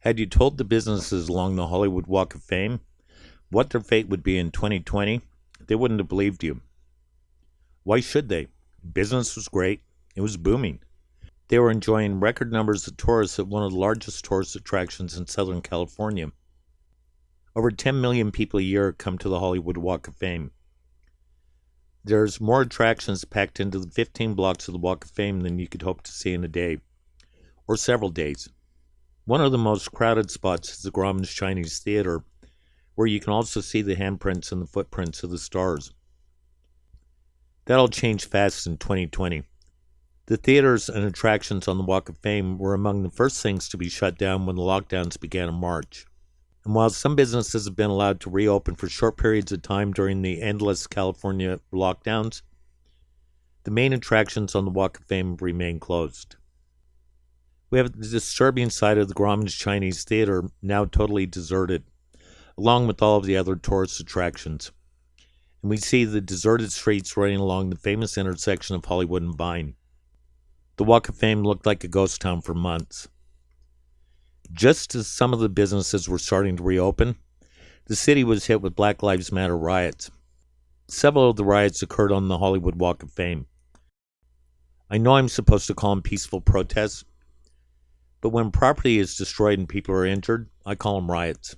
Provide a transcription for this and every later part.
Had you told the businesses along the Hollywood Walk of Fame what their fate would be in 2020, they wouldn't have believed you. Why should they? Business was great. It was booming. They were enjoying record numbers of tourists at one of the largest tourist attractions in Southern California. Over 10 million people a year come to the Hollywood Walk of Fame. There's more attractions packed into the 15 blocks of the Walk of Fame than you could hope to see in a day, or several days. One of the most crowded spots is the Grauman's Chinese Theater, where you can also see the handprints and the footprints of the stars. That'll change fast in 2020. The theaters and attractions on the Walk of Fame were among the first things to be shut down when the lockdowns began in March. And while some businesses have been allowed to reopen for short periods of time during the endless California lockdowns, the main attractions on the Walk of Fame remain closed. We have the disturbing side of the Grauman's Chinese Theater now totally deserted, along with all of the other tourist attractions. And we see the deserted streets running along the famous intersection of Hollywood and Vine. The Walk of Fame looked like a ghost town for months. Just as some of the businesses were starting to reopen, the city was hit with Black Lives Matter riots. Several of the riots occurred on the Hollywood Walk of Fame. I know I'm supposed to call them peaceful protests, but when property is destroyed and people are injured, I call them riots.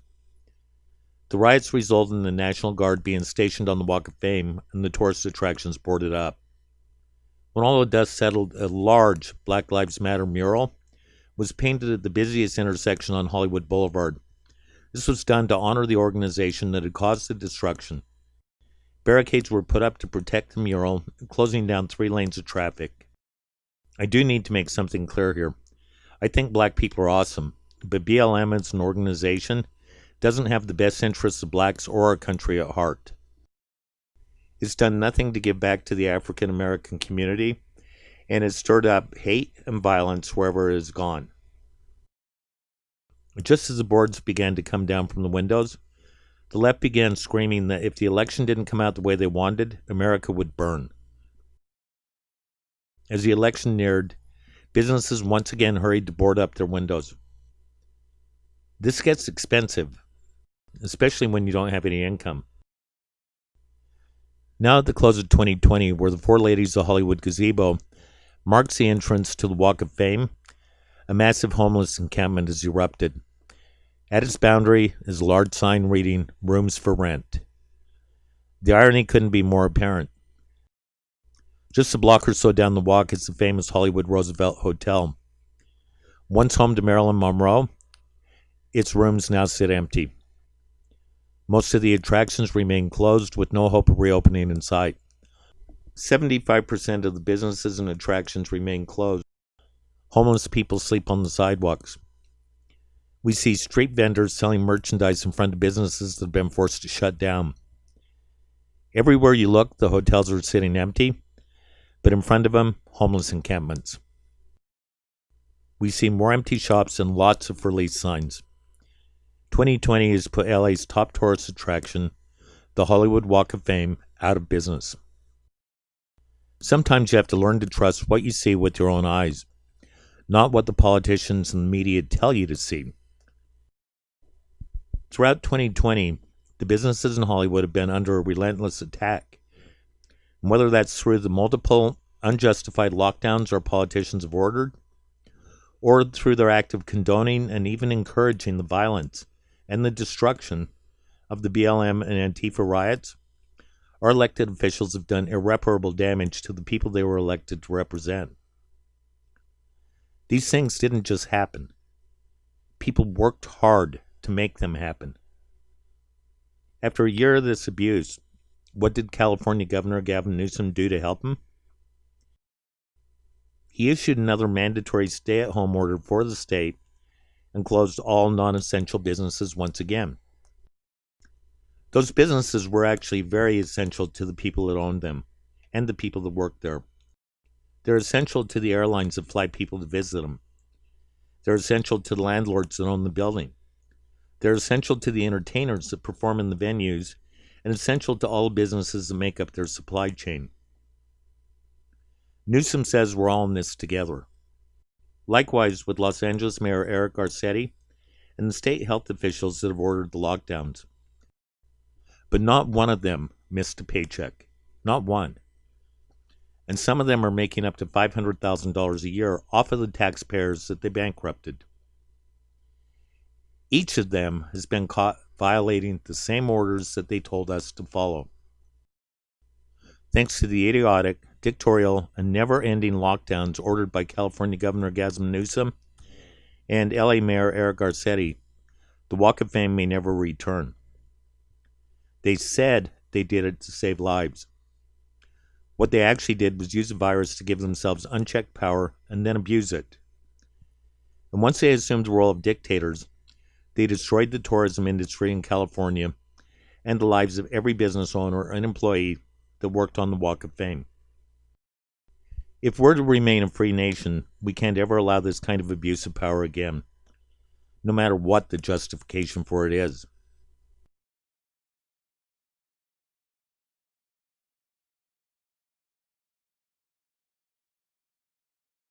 The riots resulted in the National Guard being stationed on the Walk of Fame and the tourist attractions boarded up. When all the dust settled, a large Black Lives Matter mural was painted at the busiest intersection on Hollywood Boulevard. This was done to honor the organization that had caused the destruction. Barricades were put up to protect the mural, closing down 3 lanes of traffic. I do need to make something clear here. I think black people are awesome, but BLM as an organization doesn't have the best interests of blacks or our country at heart. It's done nothing to give back to the African American community, and has stirred up hate and violence wherever it has gone. Just as the boards began to come down from the windows, the left began screaming that if the election didn't come out the way they wanted, America would burn. As the election neared, businesses once again hurried to board up their windows. This gets expensive, especially when you don't have any income. Now at the close of 2020, where the Four Ladies of Hollywood gazebo marks the entrance to the Walk of Fame, a massive homeless encampment has erupted. At its boundary is a large sign reading, "Rooms for Rent." The irony couldn't be more apparent. Just a block or so down the walk is the famous Hollywood Roosevelt Hotel. Once home to Marilyn Monroe, its rooms now sit empty. Most of the attractions remain closed with no hope of reopening in sight. 75% of the businesses and attractions remain closed. Homeless people sleep on the sidewalks. We see street vendors selling merchandise in front of businesses that have been forced to shut down. Everywhere you look, the hotels are sitting empty, but in front of them, homeless encampments. We see more empty shops and lots of for lease signs. 2020 has put LA's top tourist attraction, the Hollywood Walk of Fame, out of business. Sometimes you have to learn to trust what you see with your own eyes, not what the politicians and the media tell you to see. Throughout 2020, the businesses in Hollywood have been under a relentless attack. And whether that's through the multiple unjustified lockdowns our politicians have ordered, or through their act of condoning and even encouraging the violence and the destruction of the BLM and Antifa riots, our elected officials have done irreparable damage to the people they were elected to represent. These things didn't just happen. People worked hard to make them happen. After a year of this abuse, what did California Governor Gavin Newsom do to help him? He issued another mandatory stay-at-home order for the state and closed all non-essential businesses once again. Those businesses were actually very essential to the people that owned them and the people that worked there. They're essential to the airlines that fly people to visit them. They're essential to the landlords that own the building. They're essential to the entertainers that perform in the venues, and essential to all businesses that make up their supply chain. Newsom says we're all in this together. Likewise with Los Angeles Mayor Eric Garcetti and the state health officials that have ordered the lockdowns. But not one of them missed a paycheck. Not one. And some of them are making up to $500,000 a year off of the taxpayers that they bankrupted. Each of them has been caught violating the same orders that they told us to follow. Thanks to the idiotic, dictatorial, and never-ending lockdowns ordered by California Governor Gavin Newsom and LA Mayor Eric Garcetti, the Walk of Fame may never return. They said they did it to save lives. What they actually did was use the virus to give themselves unchecked power and then abuse it. And once they assumed the role of dictators, they destroyed the tourism industry in California and the lives of every business owner and employee that worked on the Walk of Fame. If we're to remain a free nation, we can't ever allow this kind of abuse of power again, no matter what the justification for it is.